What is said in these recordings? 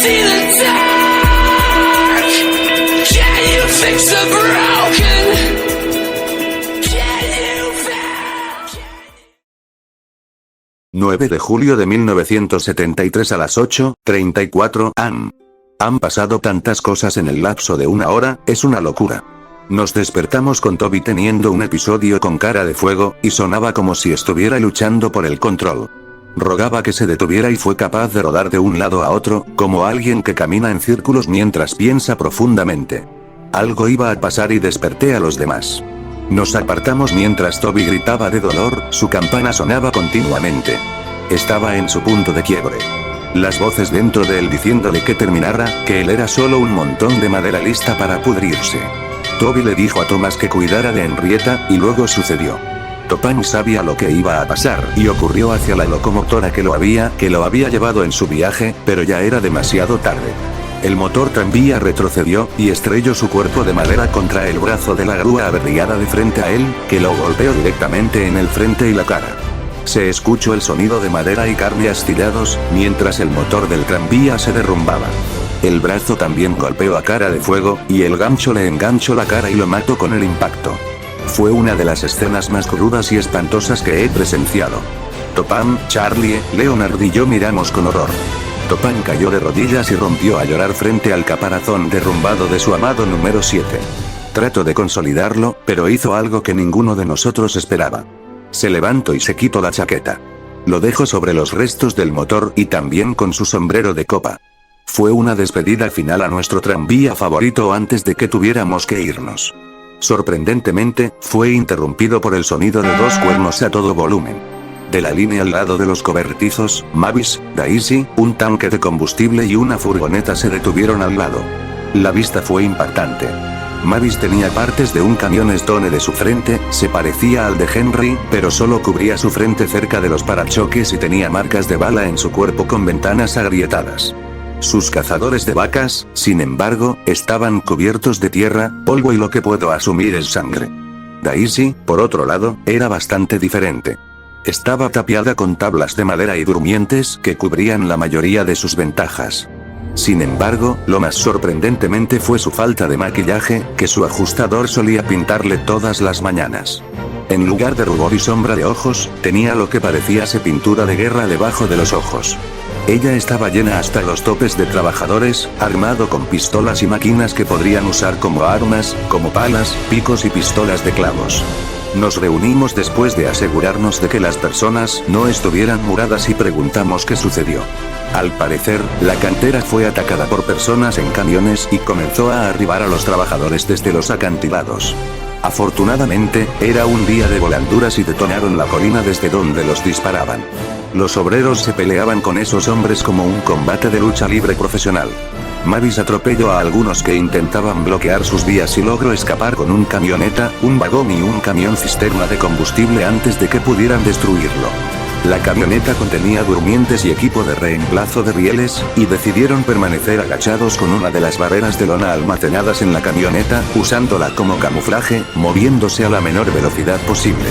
see the dark? Can you fix the broken? Can you fix? 9 de julio de 1973 a las 8:34 am. Han pasado tantas cosas en el lapso de una hora, es una locura. Nos despertamos con Toby teniendo un episodio con cara de fuego, y sonaba como si estuviera luchando por el control. Rogaba que se detuviera y fue capaz de rodar de un lado a otro, como alguien que camina en círculos mientras piensa profundamente. Algo iba a pasar y desperté a los demás. Nos apartamos mientras Toby gritaba de dolor, su campana sonaba continuamente. Estaba en su punto de quiebre. Las voces dentro de él diciéndole que terminara, que él era solo un montón de madera lista para pudrirse. Toby le dijo a Thomas que cuidara de Henrietta, y luego sucedió. Topang sabía lo que iba a pasar, y ocurrió hacia la locomotora que lo había llevado en su viaje, pero ya era demasiado tarde. El motor tranvía retrocedió, y estrelló su cuerpo de madera contra el brazo de la grúa aberriada de frente a él, que lo golpeó directamente en el frente y la cara. Se escuchó el sonido de madera y carne astillados, mientras el motor del tranvía se derrumbaba. El brazo también golpeó a cara de fuego, y el gancho le enganchó la cara y lo mató con el impacto. Fue una de las escenas más crudas y espantosas que he presenciado. Topang, Charlie, Leonard y yo miramos con horror. Topang cayó de rodillas y rompió a llorar frente al caparazón derrumbado de su amado número 7. Trató de consolidarlo, pero hizo algo que ninguno de nosotros esperaba. Se levantó y se quitó la chaqueta. Lo dejó sobre los restos del motor y también con su sombrero de copa. Fue una despedida final a nuestro tranvía favorito antes de que tuviéramos que irnos. Sorprendentemente, fue interrumpido por el sonido de dos cuernos a todo volumen. De la línea al lado de los cobertizos, Mavis, Daisy, un tanque de combustible y una furgoneta se detuvieron al lado. La vista fue impactante. Mavis tenía partes de un camión Stone de su frente, se parecía al de Henry, pero solo cubría su frente cerca de los parachoques y tenía marcas de bala en su cuerpo con ventanas agrietadas. Sus cazadores de vacas, sin embargo, estaban cubiertos de tierra, polvo y lo que puedo asumir es sangre. Daisy, por otro lado, era bastante diferente. Estaba tapiada con tablas de madera y durmientes que cubrían la mayoría de sus ventajas. Sin embargo, lo más sorprendentemente fue su falta de maquillaje, que su ajustador solía pintarle todas las mañanas. En lugar de rubor y sombra de ojos, tenía lo que parecía ser pintura de guerra debajo de los ojos. Ella estaba llena hasta los topes de trabajadores, armado con pistolas y máquinas que podrían usar como armas, como palas, picos y pistolas de clavos. Nos reunimos después de asegurarnos de que las personas no estuvieran muradas y preguntamos qué sucedió. Al parecer, la cantera fue atacada por personas en camiones y comenzó a arribar a los trabajadores desde los acantilados. Afortunadamente, era un día de volanduras y detonaron la colina desde donde los disparaban. Los obreros se peleaban con esos hombres como un combate de lucha libre profesional. Mavis atropelló a algunos que intentaban bloquear sus vías y logró escapar con un camioneta, un vagón y un camión cisterna de combustible antes de que pudieran destruirlo. La camioneta contenía durmientes y equipo de reemplazo de rieles, y decidieron permanecer agachados con una de las barreras de lona almacenadas en la camioneta, usándola como camuflaje, moviéndose a la menor velocidad posible.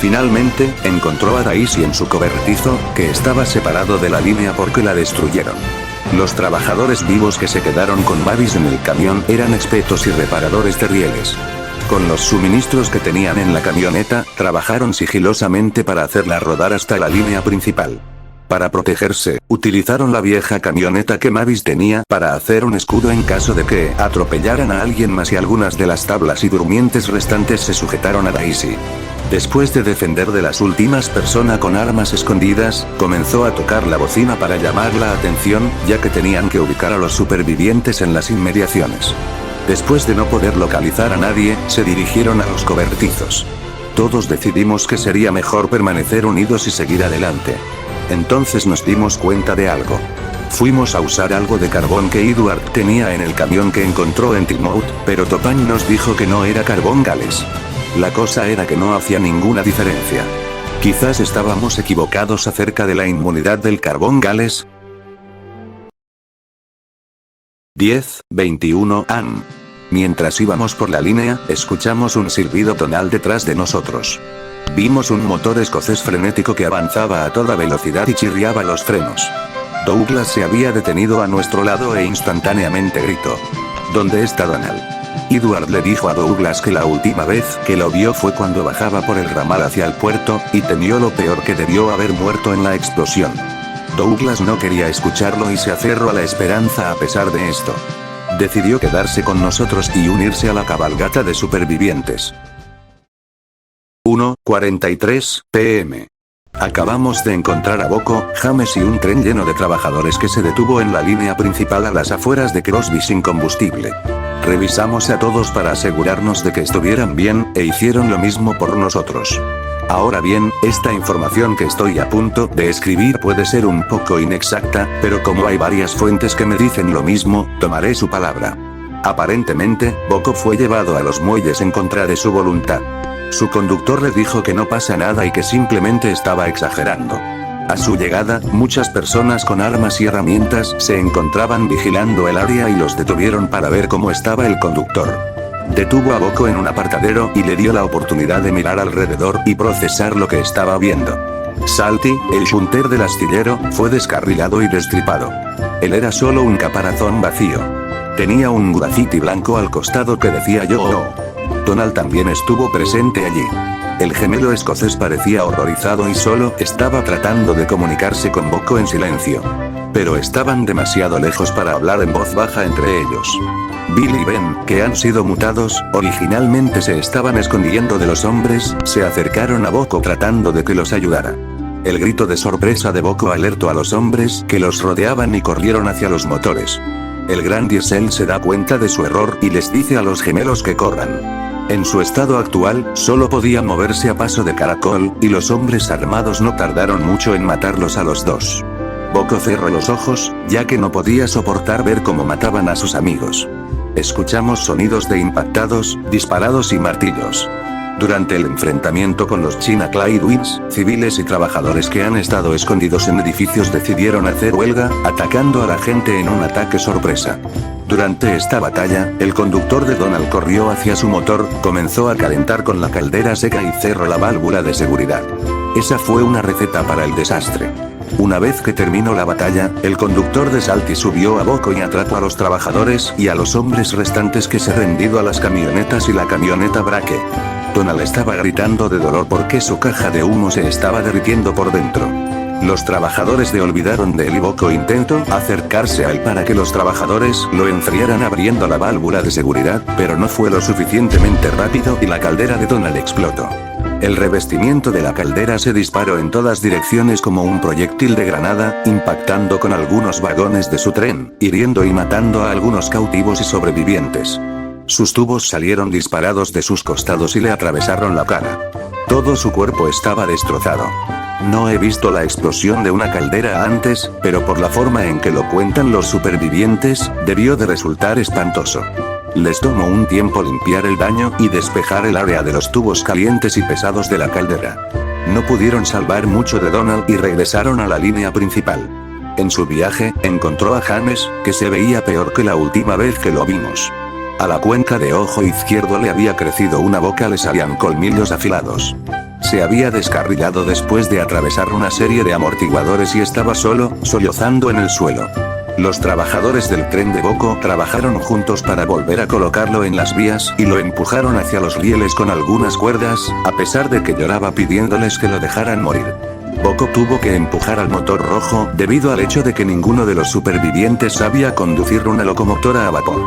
Finalmente, encontró a Daisy en su cobertizo, que estaba separado de la línea porque la destruyeron. Los trabajadores vivos que se quedaron con Mavis en el camión eran expertos y reparadores de rieles. Con los suministros que tenían en la camioneta, trabajaron sigilosamente para hacerla rodar hasta la línea principal. Para protegerse, utilizaron la vieja camioneta que Mavis tenía para hacer un escudo en caso de que atropellaran a alguien más, y algunas de las tablas y durmientes restantes se sujetaron a Daisy. Después de defender de las últimas personas con armas escondidas, comenzó a tocar la bocina para llamar la atención, ya que tenían que ubicar a los supervivientes en las inmediaciones. Después de no poder localizar a nadie, se dirigieron a los cobertizos. Todos decidimos que sería mejor permanecer unidos y seguir adelante. Entonces nos dimos cuenta de algo. Fuimos a usar algo de carbón que Edward tenía en el camión que encontró en Timoth, pero Topang nos dijo que no era carbón Gales. La cosa era que no hacía ninguna diferencia. Quizás estábamos equivocados acerca de la inmunidad del carbón Gales. 10:21 am. Mientras íbamos por la línea, escuchamos un silbido tonal detrás de nosotros. Vimos un motor escocés frenético que avanzaba a toda velocidad y chirriaba los frenos. Douglas se había detenido a nuestro lado e instantáneamente gritó: ¿Dónde está Donald? Edward le dijo a Douglas que la última vez que lo vio fue cuando bajaba por el ramal hacia el puerto, y temió lo peor, que debió haber muerto en la explosión. Douglas no quería escucharlo y se aferró a la esperanza a pesar de esto. Decidió quedarse con nosotros y unirse a la cabalgata de supervivientes. 1:43 p.m. Acabamos de encontrar a Boko, James y un tren lleno de trabajadores que se detuvo en la línea principal a las afueras de Crosby sin combustible. Revisamos a todos para asegurarnos de que estuvieran bien, e hicieron lo mismo por nosotros. Ahora bien, esta información que estoy a punto de escribir puede ser un poco inexacta, pero como hay varias fuentes que me dicen lo mismo, tomaré su palabra. Aparentemente, Boko fue llevado a los muelles en contra de su voluntad. Su conductor le dijo que no pasa nada y que simplemente estaba exagerando. A su llegada, muchas personas con armas y herramientas se encontraban vigilando el área y los detuvieron para ver cómo estaba el conductor. Detuvo a Boko en un apartadero y le dio la oportunidad de mirar alrededor y procesar lo que estaba viendo. Salty, el shunter del astillero, fue descarrilado y destripado. Él era solo un caparazón vacío. Tenía un graffiti blanco al costado que decía "Yo no". Donald también estuvo presente allí. El gemelo escocés parecía horrorizado y solo estaba tratando de comunicarse con Boko en silencio. Pero estaban demasiado lejos para hablar en voz baja entre ellos. Bill y Ben, que han sido mutados, originalmente se estaban escondiendo de los hombres, se acercaron a Boko tratando de que los ayudara. El grito de sorpresa de Boko alertó a los hombres que los rodeaban y corrieron hacia los motores. El gran Diesel se da cuenta de su error y les dice a los gemelos que corran. En su estado actual, solo podía moverse a paso de caracol, y los hombres armados no tardaron mucho en matarlos a los dos. Boko cerró los ojos, ya que no podía soportar ver cómo mataban a sus amigos. Escuchamos sonidos de impactados, disparados y martillos. Durante el enfrentamiento con los China Clydewins, civiles y trabajadores que han estado escondidos en edificios decidieron hacer huelga, atacando a la gente en un ataque sorpresa. Durante esta batalla, el conductor de Donald corrió hacia su motor, comenzó a calentar con la caldera seca y cerró la válvula de seguridad. Esa fue una receta para el desastre. Una vez que terminó la batalla, el conductor de Salty subió a Boko y atrapó a los trabajadores y a los hombres restantes que se rendido a las camionetas y la camioneta Brake. Donald estaba gritando de dolor porque su caja de humo se estaba derritiendo por dentro. Los trabajadores de olvidaron de él y Boko intentó acercarse a él para que los trabajadores lo enfriaran abriendo la válvula de seguridad, pero no fue lo suficientemente rápido y la caldera de Donald explotó. El revestimiento de la caldera se disparó en todas direcciones como un proyectil de granada, impactando con algunos vagones de su tren, hiriendo y matando a algunos cautivos y sobrevivientes. Sus tubos salieron disparados de sus costados y le atravesaron la cara. Todo su cuerpo estaba destrozado. No he visto la explosión de una caldera antes, pero por la forma en que lo cuentan los supervivientes, debió de resultar espantoso. Les tomó un tiempo limpiar el daño y despejar el área de los tubos calientes y pesados de la caldera. No pudieron salvar mucho de Donald y regresaron a la línea principal. En su viaje, encontró a James, que se veía peor que la última vez que lo vimos. A la cuenca de ojo izquierdo le había crecido una boca, le salían colmillos afilados. Se había descarrilado después de atravesar una serie de amortiguadores y estaba solo, sollozando en el suelo. Los trabajadores del tren de Boko trabajaron juntos para volver a colocarlo en las vías y lo empujaron hacia los rieles con algunas cuerdas, a pesar de que lloraba pidiéndoles que lo dejaran morir. Boko tuvo que empujar al motor rojo debido al hecho de que ninguno de los supervivientes sabía conducir una locomotora a vapor.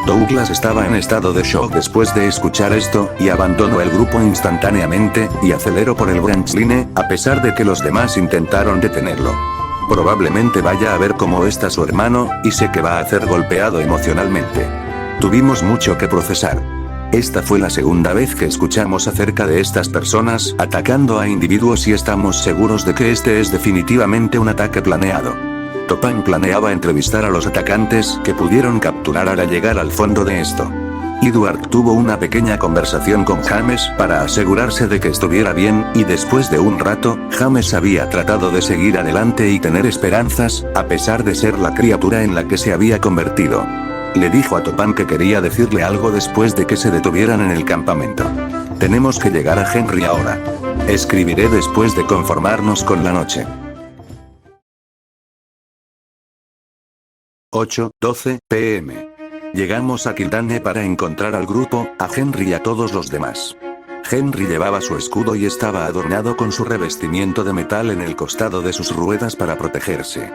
Douglas estaba en estado de shock después de escuchar esto, y abandonó el grupo instantáneamente, y aceleró por el branch line, a pesar de que los demás intentaron detenerlo. Probablemente vaya a ver cómo está su hermano, y sé que va a ser golpeado emocionalmente. Tuvimos mucho que procesar. Esta fue la segunda vez que escuchamos acerca de estas personas atacando a individuos y estamos seguros de que este es definitivamente un ataque planeado. Topan planeaba entrevistar a los atacantes que pudieron capturar al llegar al fondo de esto. Edward tuvo una pequeña conversación con James para asegurarse de que estuviera bien, y después de un rato, James había tratado de seguir adelante y tener esperanzas, a pesar de ser la criatura en la que se había convertido. Le dijo a Topan que quería decirle algo después de que se detuvieran en el campamento. Tenemos que llegar a Henry ahora. Escribiré después de conformarnos con la noche. 8:12 p.m. Llegamos a Kildane para encontrar al grupo, a Henry y a todos los demás. Henry llevaba su escudo y estaba adornado con su revestimiento de metal en el costado de sus ruedas para protegerse.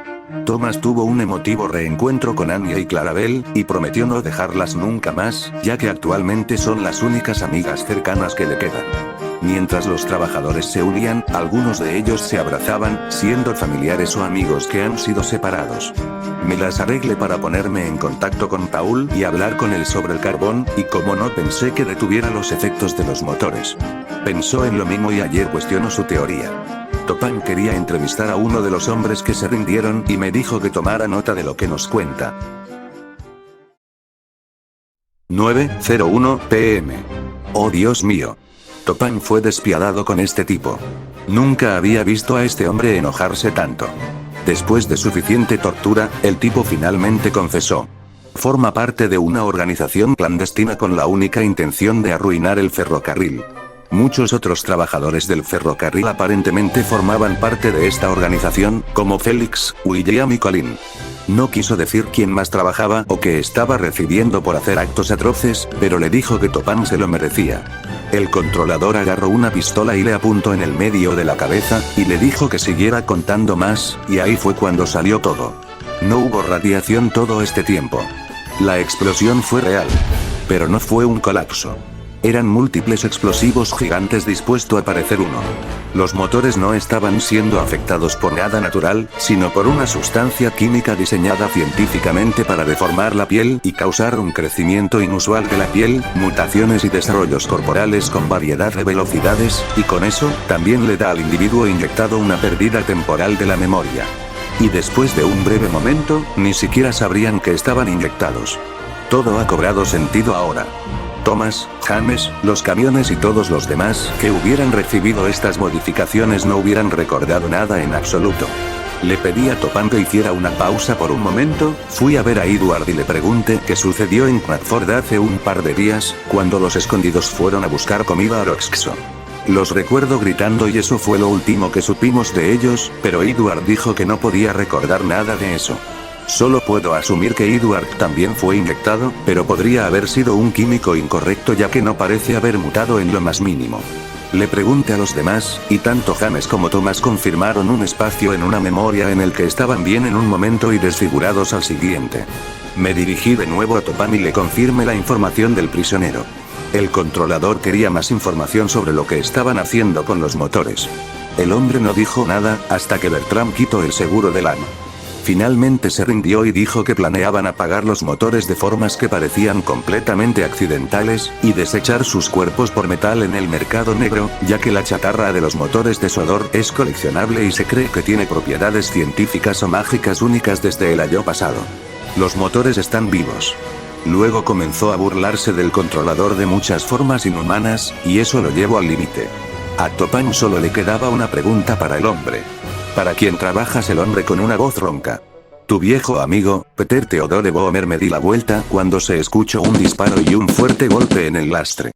Thomas tuvo un emotivo reencuentro con Anya y Clarabel, y prometió no dejarlas nunca más, ya que actualmente son las únicas amigas cercanas que le quedan. Mientras los trabajadores se unían, algunos de ellos se abrazaban, siendo familiares o amigos que han sido separados. Me las arreglé para ponerme en contacto con Paul y hablar con él sobre el carbón, y como no pensé que detuviera los efectos de los motores. Pensó en lo mismo y ayer cuestionó su teoría. Topan quería entrevistar a uno de los hombres que se rindieron y me dijo que tomara nota de lo que nos cuenta. 9:01 p.m. Oh Dios mío. Topan fue despiadado con este tipo. Nunca había visto a este hombre enojarse tanto. Después de suficiente tortura, el tipo finalmente confesó. Forma parte de una organización clandestina con la única intención de arruinar el ferrocarril. Muchos otros trabajadores del ferrocarril aparentemente formaban parte de esta organización, como Felix, William y Colin. No quiso decir quién más trabajaba o qué estaba recibiendo por hacer actos atroces, pero le dijo que Topan se lo merecía. El controlador agarró una pistola y le apuntó en el medio de la cabeza, y le dijo que siguiera contando más, y ahí fue cuando salió todo. No hubo radiación todo este tiempo. La explosión fue real. Pero no fue un colapso. Eran múltiples explosivos gigantes dispuesto a parecer uno. Los motores no estaban siendo afectados por nada natural, sino por una sustancia química diseñada científicamente para deformar la piel y causar un crecimiento inusual de la piel, mutaciones y desarrollos corporales con variedad de velocidades, y con eso, también le da al individuo inyectado una pérdida temporal de la memoria. Y después de un breve momento, ni siquiera sabrían que estaban inyectados. Todo ha cobrado sentido ahora. Thomas, James, los camiones y todos los demás que hubieran recibido estas modificaciones no hubieran recordado nada en absoluto. Le pedí a Topan que hiciera una pausa por un momento, fui a ver a Edward y le pregunté qué sucedió en Knapford hace un par de días, cuando los escondidos fueron a buscar comida a Roxxo. Los recuerdo gritando y eso fue lo último que supimos de ellos, pero Edward dijo que no podía recordar nada de eso. Solo puedo asumir que Edward también fue inyectado, pero podría haber sido un químico incorrecto ya que no parece haber mutado en lo más mínimo. Le pregunté a los demás, y tanto James como Thomas confirmaron un espacio en una memoria en el que estaban bien en un momento y desfigurados al siguiente. Me dirigí de nuevo a Topan y le confirmé la información del prisionero. El controlador quería más información sobre lo que estaban haciendo con los motores. El hombre no dijo nada, hasta que Bertram quitó el seguro del ano. Finalmente se rindió y dijo que planeaban apagar los motores de formas que parecían completamente accidentales, y desechar sus cuerpos por metal en el mercado negro, ya que la chatarra de los motores de Sodor es coleccionable y se cree que tiene propiedades científicas o mágicas únicas desde el año pasado. Los motores están vivos. Luego comenzó a burlarse del controlador de muchas formas inhumanas, y eso lo llevó al límite. A Topan solo le quedaba una pregunta para el hombre. ¿Para quién trabajas? El hombre con una voz ronca. Tu viejo amigo, Peter Theodore Boomer. Me di la vuelta cuando se escuchó un disparo y un fuerte golpe en el lastre.